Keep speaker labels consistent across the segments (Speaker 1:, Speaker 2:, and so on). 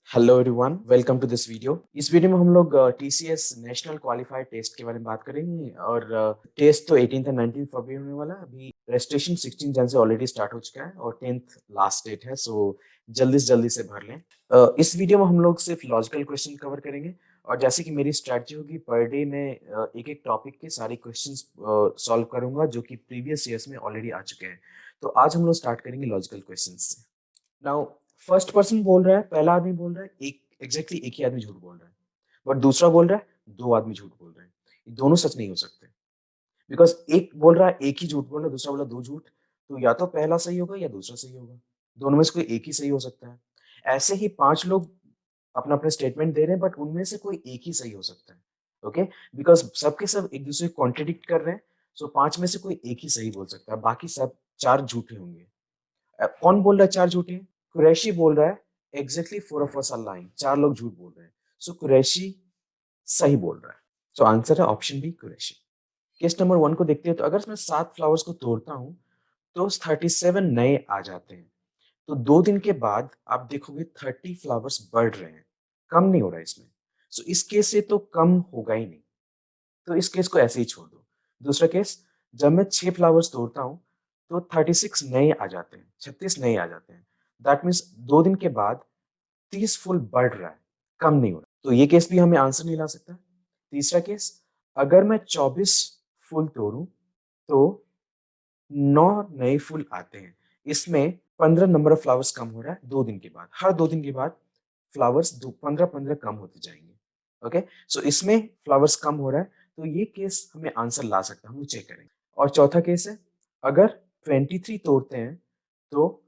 Speaker 1: Hello everyone, welcome to this video. इस video में हम लोग टीसीएस नेशनल क्वालिफाइड टेस्ट के बारे में बात करेंगे और टेस्ट तो 18th और 19th फरवरी में होने वाला है। अभी रजिस्ट्रेशन 16 जन से ऑलरेडी स्टार्ट हो चुका है और 10th लास्ट डेट है, सो जल्दी से भर लें। इस वीडियो में हम लोग सिर्फ लॉजिकल क्वेश्चन कवर करेंगे और जैसे कि मेरी स्ट्रैटेजी होगी, पर डे में एक एक टॉपिक के सारे क्वेश्चंस सॉल्व करूंगा जो कि प्रीवियस ईयर्स में ऑलरेडी आ चुके हैं। तो आज हम लोग स्टार्ट करेंगे लॉजिकल क्वेश्चन से। नाउ फर्स्ट पर्सन बोल रहा है, पहला आदमी बोल रहा है एक एग्जैक्टली एक ही आदमी झूठ बोल रहा है, बट दूसरा बोल रहा है दो आदमी झूठ बोल रहे हैं। ये दोनों सच नहीं हो सकते, बिकॉज एक बोल रहा है एक ही झूठ बोल रहा है, दूसरा बोला दो झूठ। तो या तो पहला सही होगा या दूसरा सही होगा, दोनों में से कोई एक ही सही हो सकता है। ऐसे ही पांच लोग अपना अपना स्टेटमेंट दे रहे हैं, बट उनमें से कोई एक ही सही हो सकता है। ओके, बिकॉज सबके सब एक दूसरे को कॉन्ट्रडिक्ट कर रहे हैं। सो पांच में से कोई एक ही सही बोल सकता है, बाकी सब चार झूठे होंगे। कौन बोल रहा है चार झूठे? कुरैशी बोल रहा है exactly four of us are lying. चार लोग झूठ बोल रहे हैं, सो कुरैशी सही बोल रहा है। सो आंसर है option B, Qureshi. Case number one को देखते हैं। तो अगर मैं 7 फ्लावर्स को तोड़ता हूं तो 37 नए आ जाते हैं। तो 2 दिन के बाद आप देखोगे 30 फ्लावर्स बढ़ रहे हैं, कम नहीं हो रहा है इसमें। सो इस केस से तो कम होगा ही नहीं, तो इस केस को ऐसे ही छोड़ दो। दूसरा केस, जब मैं 6 फ्लावर्स तोड़ता हूँ तो 36 नए आ जाते हैं, 36 नए आ जाते हैं। दैट मीन्स 2 दिन के बाद 30 फूल बढ़ रहा है, कम नहीं हो रहा। तो ये केस भी हमें आंसर नहीं ला सकता। तीसरा केस, अगर मैं 24 फूल तोड़ूं तो 9 नए फूल आते हैं। इसमें 15 नंबर ऑफ फ्लावर्स कम हो रहा है 2 दिन के बाद। हर 2 दिन के बाद फ्लावर्स 15-15 कम होते जाएंगे। ओके, सो इसमें फ्लावर्स कम हो रहा है, तो ये केस हमें आंसर ला सकता है, हम चेक करेंगे। और चौथा केस है, अगर 23 तोड़ते हैं तो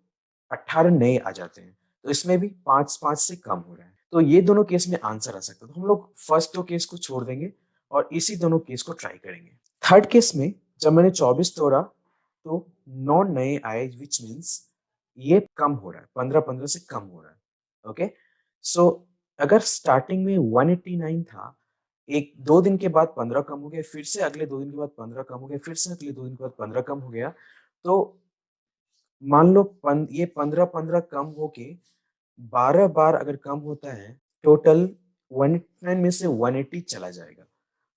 Speaker 1: 18 नए आ जाते हैं। तो इसमें भी 5-5 से कम हो रहा है, तो ये दोनों केस में आंसर आ सकता है। तो हम लोग फर्स्ट 2 केस को छोड़ देंगे और इसी दोनों केस को ट्राई करेंगे। थर्ड केस में जब मैंने 24 तोड़ा तो 9 नए आए, विच मीन्स ये कम हो रहा है, 15-15 से कम हो रहा है। ओके, सो अगर स्टार्टिंग में 189 था, एक 2 दिन के बाद 15 कम हो गया, फिर से अगले 2 दिन के बाद 15 कम हो गया, फिर से अगले 2 दिन के बाद 15 कम हो गया। तो मान लो ये 15-15 कम होके 12 बार अगर कम होता है, टोटल 189 में से 180 चला जाएगा,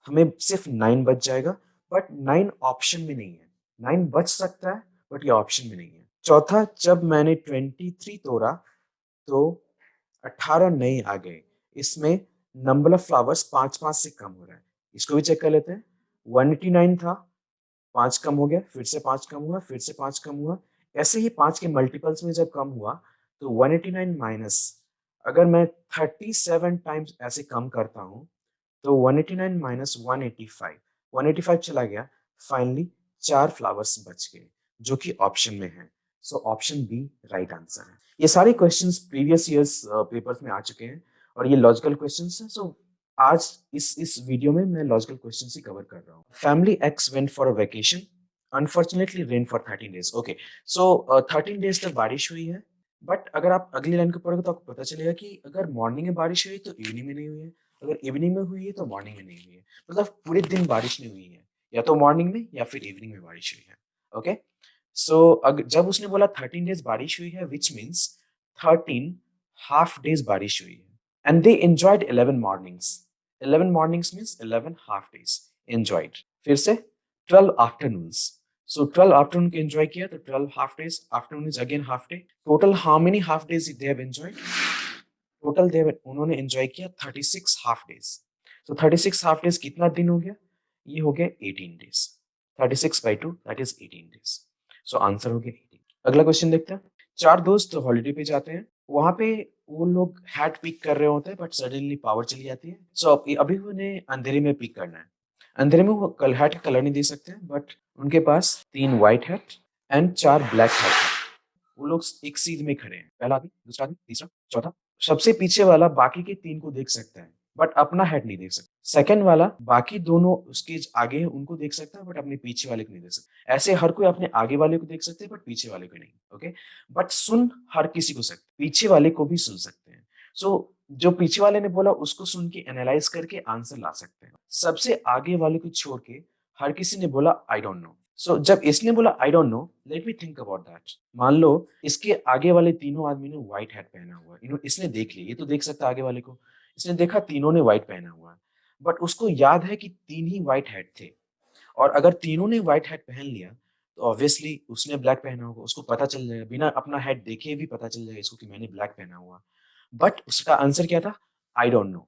Speaker 1: हमें सिर्फ 9 बच जाएगा। बट 9 ऑप्शन में नहीं है, 9 बच सकता है बट ये ऑप्शन में नहीं है। चौथा, जब मैंने 23 तोड़ा तो 18 नए आ गए। इसमें नंबर ऑफ फ्लावर्स 5-5 से कम हो रहा है, इसको भी चेक कर लेते हैं। 189 था, 5 कम हो गया, फिर से 5 कम हुआ, फिर से 5 कम हुआ। ऐसे ही 5 के मल्टीपल्स में जब कम हुआ तो 189 माइनस, अगर मैं 37 टाइम्स ऐसे कम करता हूँ तो 189 माइनस 185, 185 चला गया। फाइनली 4 फ्लावर्स बच गए जो कि ऑप्शन में है। So option B right answer है। ये सारे क्वेश्चंस प्रीवियस ईयर्स पेपर्स में आ चुके हैं और ये लॉजिकल क्वेश्चंस हैं। सो आज इस वीडियो में मैं लॉजिकल क्वेश्चंस ही कवर कर रहा हूँ। Family x went for a vacation, unfortunately rain for 13 days. Okay, so 13 days तक बारिश हुई है, बट अगर आप अगली लाइन को पढ़ोगे तो आपको पता चलेगा कि अगर मॉर्निंग में बारिश हुई तो इवनिंग में नहीं हुई है, अगर इवनिंग में हुई है तो मॉर्निंग में नहीं हुई है। मतलब पूरे दिन बारिश नहीं हुई है, या तो मॉर्निंग में या फिर इवनिंग में बारिश हुई है। ओके, सो जब उसने बोला 13 डेज बारिश हुई है, विच मीन्स 13 हाफ डेज बारिश हुई है। And they enjoyed 11 mornings. 11 mornings means 11 half days enjoyed. फिर से 12 आफ्टरनून्स। सो 12 आफ्टरनून को एंजॉय किया तो 12 half days, afternoon is again half day. Total how many half days they have enjoyed? Total they उन्होंने enjoy किया 36 half days. तो 36 half days कितना दिन हो गया? ये हो गया 18 days. 36 by 2 that is 18 days. So answer हो गया 18। अगला क्वेश्चन देखते हैं। चार दोस्त हॉलिडे पे जाते हैं, वहां पे वो लोग हैट पिक कर रहे होते हैं, बट सडनली पावर चली जाती है। सो अभी उन्हें अंधेरे में पिक करना है। अंधेरे में वो कल हैट का कलर नहीं दे सकते हैं, बट उनके पास 3 white hat and 4 black hat है। वो लोग एक सीध में खड़े हैं, पहला आदमी, दूसरा आदमी, तीसरा, चौथा। सबसे पीछे वाला बाकी के 3 को देख सकता है बट अपना हेड नहीं देख सकता। सेकंड वाला बाकी दोनों उसके आगे हैं उनको देख सकता है बट अपने पीछे वाले को नहीं देख सकता। ऐसे हर कोई अपने आगे वाले को देख सकते हैं बट पीछे वाले को नहीं। ओके, बट सुन हर किसी को सकते, पीछे वाले को भी सुन सकते हैं। सो जो पीछे वाले ने बोला उसको सुन के एनालाइज करके आंसर ला सकते हैं। सबसे आगे वाले को छोड़ के हर किसी ने बोला आई डोंट नो। सो जब इसने बोला I don't know, let me think about that. मान लो इसके आगे वाले तीनों आदमी ने व्हाइट हैट पहना हुआ है, इसने देख लिया, ये तो देख सकता है आगे वाले को, इसने देखा तीनों ने व्हाइट पहना हुआ है, बट उसको याद है कि तीन ही व्हाइट हैट थे, और अगर तीनों ने व्हाइट हैट पहन लिया तो ऑब्वियसली उसने ब्लैक पहना होगा, उसको पता चल जाएगा, बिना अपना हैट देखे भी पता चल जाएगा इसको कि मैंने ब्लैक पहना हुआ। बट उसका आंसर क्या था? I don't know.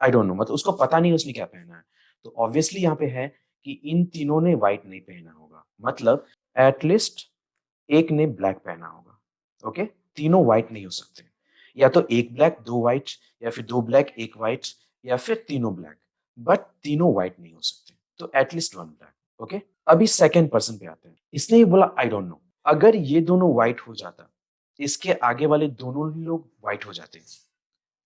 Speaker 1: I don't know मतलब उसको पता नहीं उसने क्या पहना है। तो ऑब्वियसली यहाँ पे है कि इन तीनों ने व्हाइट नहीं पहना होगा, मतलब एटलीस्ट एक ने ब्लैक पहना होगा। ओके, तीनों व्हाइट नहीं हो सकते, या तो एक ब्लैक दो व्हाइट, या फिर दो ब्लैक एक व्हाइट, या फिर तीनों ब्लैक, बट तीनों व्हाइट नहीं हो सकते, तो एटलीस्ट वन ब्लैक। ओके, अभी सेकंड पर्सन पे आते हैं। इसने ही बोला आई डोंट नो। अगर ये दोनों व्हाइट हो जाता, इसके आगे वाले दोनों ही लोग व्हाइट हो जाते,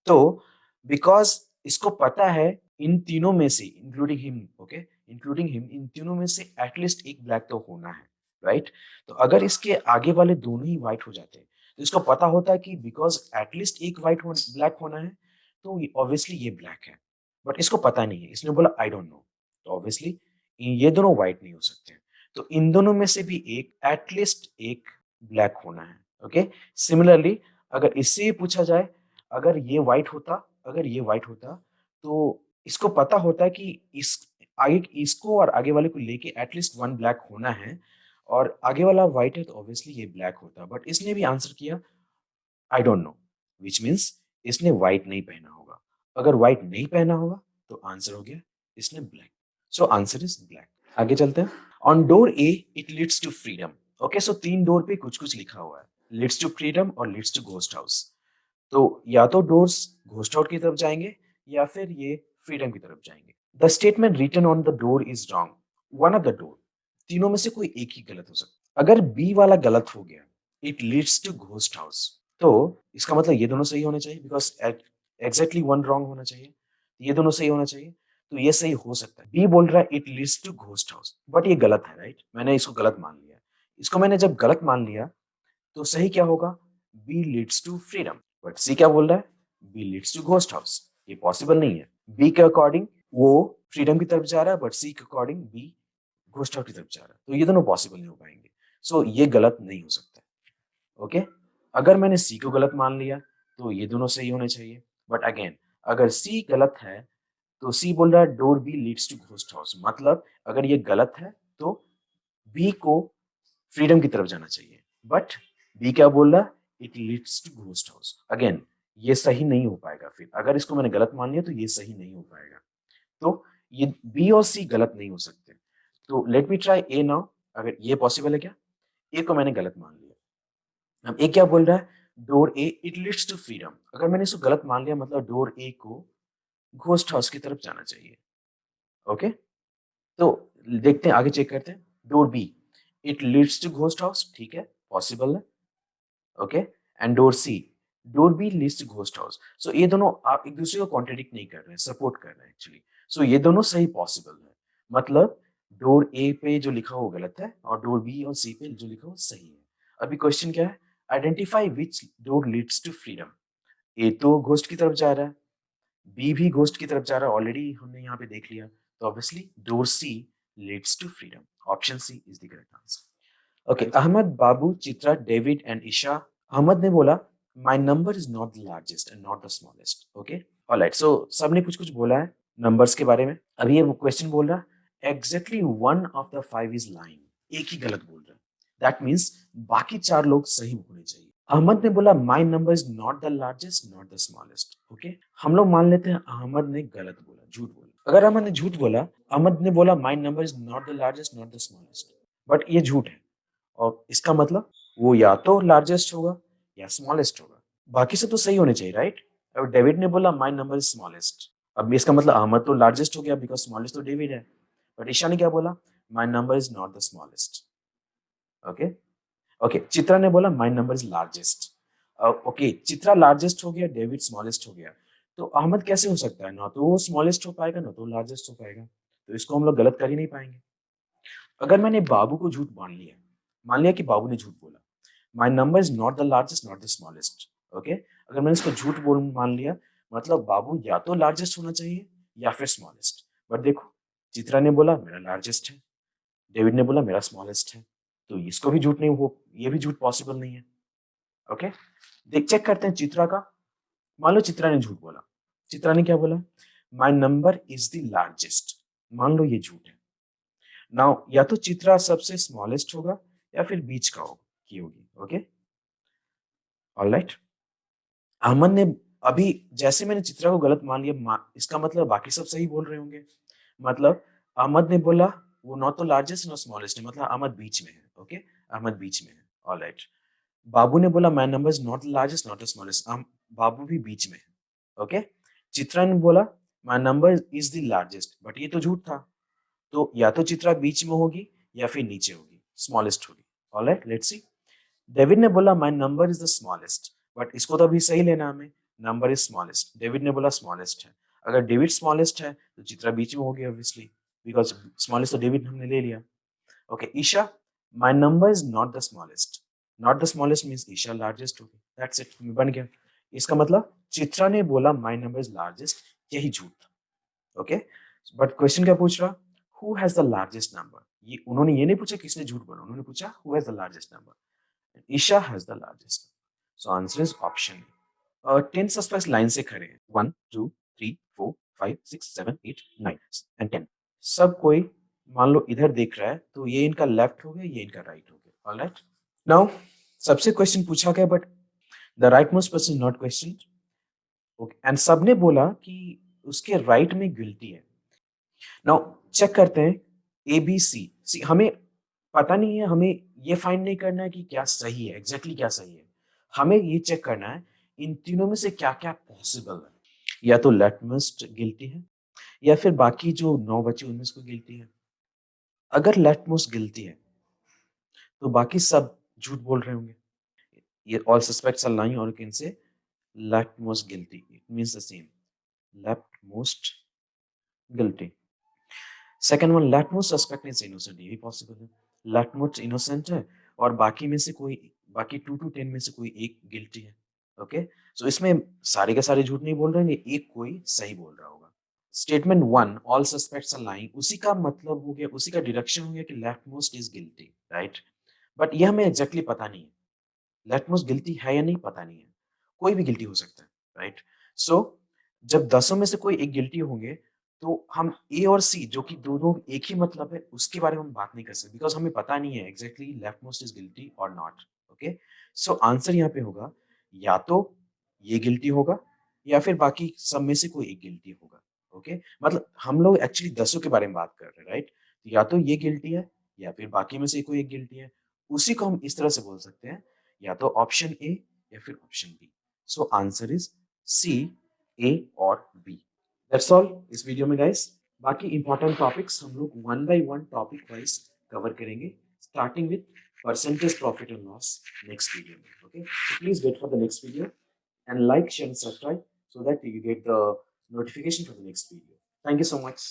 Speaker 1: तो बिकॉज इसको पता है इन तीनों में से, including him, okay, including him, इन तीनों में से एटलीस्ट एक ब्लैक तो होना है, राइट? तो अगर इसके आगे वाले दोनों ही व्हाइट हो जाते तो इसको पता होता कि बिकॉज एटलीस्ट एक व्हाइट ब्लैक होना है, तो ऑब्वियसली ये ब्लैक है, बट इसको पता नहीं है, इसने बोला आई डोंट नो, तो ऑब्वियसली ये दोनों व्हाइट नहीं हो सकते, तो इन दोनों में से भी एक, एटलीस्ट एक ब्लैक होना है। ओके, सिमिलरली अगर इससे ही पूछा जाए, अगर ये व्हाइट होता, अगर ये व्हाइट होता, तो इसको पता होता है कि इस आगे, इसको और आगे वाले को लेके एटलीस्ट वन ब्लैक होना है, और आगे वाला व्हाइट है तो ऑब्वियसली ये ब्लैक होता, बट इसने भी आंसर किया I don't know, which means इसने व्हाइट नहीं पहना होगा। अगर व्हाइट नहीं पहना होगा तो आंसर हो गया इसने black, so answer is black. आगे चलते हैं। On door A it leads to freedom. Okay, so तीन डोर पे कुछ कुछ लिखा हुआ है, लीड्स टू फ्रीडम और लीड्स टू घोस्ट हाउस। तो या तो डोर्स घोस्ट आउट की तरफ जाएंगे, या फिर ये फ्रीडम की तरफ जाएंगे। The statement written on the door is wrong, one of the door, तीनों में से कोई एक ही गलत हो सकता। अगर बी वाला गलत हो गया, it leads to ghost house, तो इसका मतलब ये दोनों सही होने चाहिए, बिकॉज एग्जैक्टली वन रॉन्ग होना चाहिए, ये दोनों सही होना चाहिए, तो ये सही हो सकता है। बी बोल रहा है it leads to ghost house, but ये गलत है, राइट? मैंने इसको गलत मान लिया, इसको मैंने जब गलत मान लिया तो सही क्या होगा? B leads to freedom. But C क्या बोल रहा है? B leads to ghost house. ये पॉसिबल नहीं है। बी के अकॉर्डिंग वो फ्रीडम की तरफ जा रहा है, बट सी के अकॉर्डिंग बी घोस्ट हाउस की तरफ जा रहा है, तो ये दोनों पॉसिबल नहीं हो पाएंगे, सो ये गलत नहीं हो सकता। ओके, अगर मैंने सी को गलत मान लिया तो ये दोनों सही होने चाहिए, बट अगेन अगर सी गलत है तो सी बोल रहा है door B leads to ghost house, मतलब अगर ये गलत है तो बी को फ्रीडम की तरफ जाना चाहिए, बट बी क्या बोल रहा है? It leads to ghost house. Again ये सही नहीं हो पाएगा, फिर अगर इसको मैंने गलत मान लिया तो ये सही नहीं हो पाएगा, तो ये बी और सी गलत नहीं हो सकते। तो लेट मी ट्राई ए नाउ। अगर ये पॉसिबल है क्या? ए को मैंने गलत मान लिया, अब ए क्या बोल रहा है? Door A it leads to freedom. अगर मैंने इसको गलत मान लिया मतलब डोर ए को घोस्ट हाउस की तरफ जाना चाहिए। ओके, तो देखते हैं, आगे चेक करते हैं। Door B it leads to ghost house, ठीक है, पॉसिबल है। Okay, and door C, door B leads to ghost house, so ये दोनों आप एक दूसरे को कॉन्ट्रडिक्ट नहीं कर रहे हैं, सपोर्ट कर रहे हैं एक्चुअली, सो ये दोनों सही पॉसिबल है, मतलब डोर ए पे जो लिखा हो गलत है और डोर बी और सी पे जो लिखा हो सही है। अभी क्वेश्चन क्या है? Identify which door leads to freedom. A तो घोस्ट की तरफ जा रहा है, बी भी घोस्ट की तरफ जा रहा है, ऑलरेडी हमने यहाँ पे देख लिया, तो obviously door C leads to freedom, option C is the correct answer. Okay, Ahmad, Babu, Chitra, David and Isha. Ahmad ने बोला my number is not the largest and not the smallest. Okay, alright, so सबने कुछ कुछ बोला है नंबर्स के बारे में। अभी ये क्वेश्चन बोल रहा है exactly one of the five is lying, एक ही गलत बोल रहा है, दैट मीन्स बाकी चार लोग सही होने चाहिए। अहमद ने बोला my number is not the largest not the smallest. Okay, हम लोग मान लेते हैं अहमद ने गलत बोला, झूठ बोला। अगर अहमद ने झूठ बोला, अहमद ने बोला my number is not the largest not the smallest, but ये झूठ है, और इसका मतलब वो या तो लार्जेस्ट होगा या स्मॉलेस्ट होगा, बाकी सब तो सही होने चाहिए, राइट? अब डेविड ने बोला माय नंबर इज स्मॉलेस्ट, अब इसका मतलब अहमद तो लार्जेस्ट हो गया बिकॉज स्मॉलेस्ट तो डेविड है, बट ईशा ने क्या बोला? My number is not the smallest. Okay, okay, Chitra ने बोला my number is largest. Okay, Chitra largest हो गया, डेविड स्मॉलेस्ट हो गया, तो अहमद कैसे हो सकता है? ना तो वो स्मॉलेस्ट हो पाएगा ना तो लार्जेस्ट हो पाएगा, तो इसको हम लोग गलत कर ही नहीं पाएंगे। अगर मैंने बाबू को झूठ मान लिया कि बाबू ने झूठ बोला, my number is not the largest not the smallest. Okay, अगर मैंने इसको झूठ बोल मान लिया, मतलब बाबू या तो लार्जेस्ट होना चाहिए या फिर स्मॉलेस्ट, बट देखो चित्रा ने बोला मेरा लार्जेस्ट है, डेविड ने बोला मेरा स्मॉलेस्ट है, तो इसको भी झूठ नहीं, वो ये भी झूठ पॉसिबल नहीं है। ओके, देख चेक करते हैं चित्रा का। मान लो चित्रा ने झूठ बोला। चित्रा ने क्या बोला? My number is the largest. मान लो ये झूठ है। नाउ या तो चित्रा सबसे स्मॉलेस्ट होगा या फिर बीच का होगा की होगी। Okay, alright. अहमद ने अभी जैसे मैंने चित्रा को गलत मान लिया, इसका मतलब बाकी सब सही बोल रहे होंगे। मतलब अहमद ने बोला वो नॉट तो लार्जेस्ट नॉट स्मॉलेस्ट है, मतलब अहमद बीच में है। ओके, अहमद बीच में है। ऑलराइट। बाबू ने बोला my number is not largest not smallest, Babu भी बीच में है। ओके, चित्रा ने बोला my number is the largest, but ये तो झूठ था। तो या तो चित्रा बीच में होगी या फिर नीचे होगी, स्मॉलेस्ट होगी। Alright, let's see. डेविड ने बोला my number is the smallest, but इसको तो अभी सही लेना हमें। नंबर इज स्मॉलेस्ट, डेविड ने बोला स्मॉलेस्ट है। अगर डेविड स्मॉलेस्ट है तो चित्रा बीच में होगी ऑब्वियसली, बिकॉज स्मॉलेस्ट तो डेविड हमने ले लिया। Okay, Isha my number is not the smallest, not the smallest means Isha largest होगी। दैट्स इट, बन गया। इसका मतलब चित्रा ने बोला माय नंबर इज लार्जेस्ट, यही झूठ था। ओके, बट क्वेश्चन क्या पूछ रहा? Who has the largest number. ये उन्होंने ये नहीं पूछा किसने झूठ बोला, उन्होंने पूछा who has the largest number. Isha has the largest. So answer is option A. 10 suspects line से खड़े हैं। 1, 2, 3, 4, 5, 6, 7, 8, 9 and 10। सब कोई मान लो इधर देख रहा है, तो ये इनका लेफ्ट हो गया, ये इनका राइट हो गया। ऑलराइट, नाउ सबसे क्वेश्चन पूछा गया, but the right most person not question. Okay, and सबने बोला कि उसके राइट में गिल्टी है। नाउ चेक करते हैं ए बी सी। सी हमें पता नहीं है, हमें ये फाइंड नहीं करना है कि क्या सही है, एग्जैक्टली क्या सही है। हमें ये चेक करना है इन तीनों में से क्या क्या पॉसिबल है। या तो लेटमस्ट गिल्टी है, या फिर बाकी जो 9 बचे उनमें से कोई गिल्टी है। अगर लेटमोस्ट गिल्टी है तो बाकी सब झूठ बोल रहे होंगे। ये ऑल सस्पेक्ट्स आर लाइंग और can say at most guilty, it means the same, at most guilty. Second one, at most suspect is innocent, ये भी पॉसिबल है। लेटमोस्ट इनोसेंट है और बाकी में से कोई, बाकी 2 to 10 में से कोई एक गिल्टी है। ओके, सो इसमें सारे के सारे झूठ नहीं बोल रहे हैं, एक कोई सही बोल रहा होगा। Statement 1 all suspects are lying, उसी का मतलब हो गया, उसी का डिडक्शन हो गया कि leftmost is guilty, right. But ये हमें एग्जैक्टली पता नहीं है लेफ्टमोस्ट गिल्टी है या नहीं, पता नहीं है। कोई भी गिल्टी हो सकता है, राइट। सो जब 10 में से कोई एक गिल्टी होंगे, तो हम ए और सी जो कि दोनों एक ही मतलब है, उसके बारे में हम बात नहीं कर सकते, बिकॉज हमें पता नहीं है exactly left most is guilty और नॉट। ओके, सो आंसर यहाँ पे होगा या तो ये गिल्टी होगा या फिर बाकी सब में से कोई एक गिल्टी होगा। ओके, मतलब हम लोग एक्चुअली 10 के बारे में बात कर रहे हैं, राइट। या तो ये गिल्टी है या फिर बाकी में से कोई एक गिल्टी है। उसी को हम इस तरह से बोल सकते हैं, या तो ऑप्शन ए या फिर option B. So answer is C, A और बी। दैट्स ऑल इस वीडियो में गाइस। बाकी इंपॉर्टेंट टॉपिक्स हम लोग one by one topic wise cover करेंगे, starting with percentage profit and loss next video में। Okay, so please wait for the next video and like, share and subscribe so that you get the notification for the next video. Thank you so much.